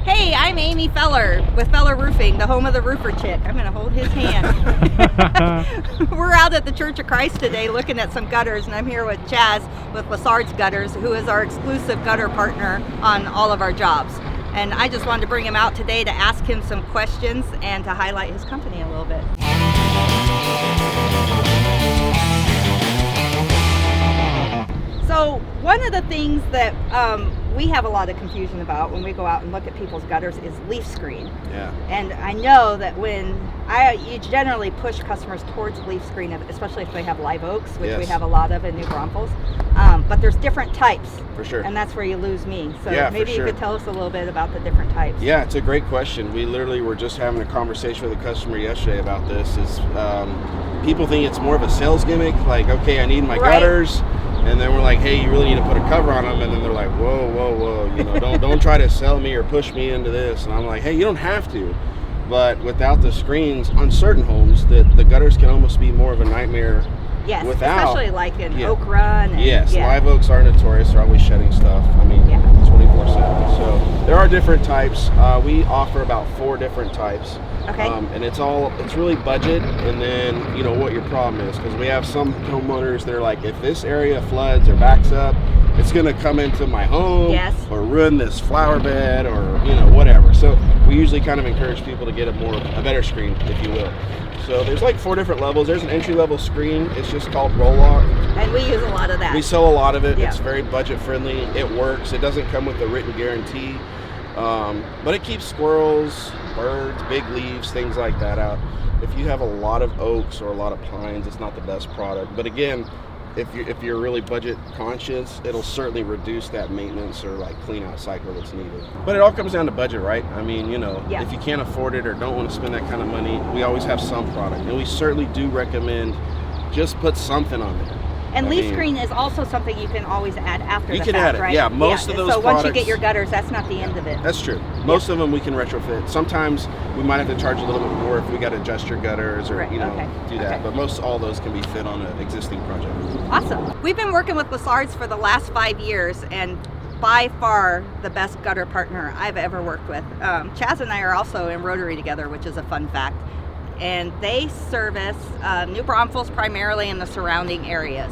Hey, I'm Amy Feller with Feller Roofing, the home of the roofer chick. I'm going to hold his hand. We're out at the Church of Christ today looking at some gutters, and I'm here with Chaz with Lassard's Gutters, who is our exclusive gutter partner on all of our jobs. And I just wanted to bring him out today to ask him some questions and to highlight his company a little bit. So one of the things that we have a lot of confusion about when we go out and look at people's gutters is leaf screen. Yeah. And I know that you generally push customers towards leaf screen, especially if they have live oaks, which we have a lot of in New Braunfels. But there's different types. For sure. And that's where you lose me. So yeah, maybe you could tell us a little bit about the different types. Yeah, it's a great question. We literally were just having a conversation with a customer yesterday about this. People think it's more of a sales gimmick, like, okay, I need my gutters. And then we're like, hey, you really need to put a cover on them. And then they're like, whoa, you know, don't try to sell me or push me into this. And I'm like, hey, you don't have to. But without the screens on certain homes, the gutters can almost be more of a nightmare. Yes, especially like an oak run. And, yes, live oaks are notorious. They're always shedding stuff. I mean, 24/7. So there are different types. We offer about 4 different types. Okay. And it's really budget, and then, you know, what your problem is. Because we have some homeowners that are like, if this area floods or backs up, it's going to come into my home or ruin this flower bed or, you know, whatever. So we usually kind of encourage people to get a better screen, if you will. So there's like 4 different levels. There's an entry-level screen. It's just called roll-lock. And we use a lot of that. We sell a lot of it. Yeah. It's very budget-friendly. It works. It doesn't come with a written guarantee. But it keeps squirrels, birds, big leaves, things like that out. If you have a lot of oaks or a lot of pines, it's not the best product. But again, if you're really budget conscious, it'll certainly reduce that maintenance or like clean out cycle that's needed. But it all comes down to budget, right? I mean, you know, if you can't afford it or don't want to spend that kind of money, we always have some product. And we certainly do recommend just put something on there. And leaf screen is also something you can always add after the fact, right? You can add it, yeah. Most of those so products, once you get your gutters, that's not the end of it. That's true. Most of them we can retrofit. Sometimes we might have to charge a little bit more if we got to adjust your gutters or do that. But most all those can be fit on an existing project. Awesome. We've been working with Lassard's for the last 5 years, and by far the best gutter partner I've ever worked with. Chaz and I are also in Rotary together, which is a fun fact. And they service New Braunfels primarily in the surrounding areas.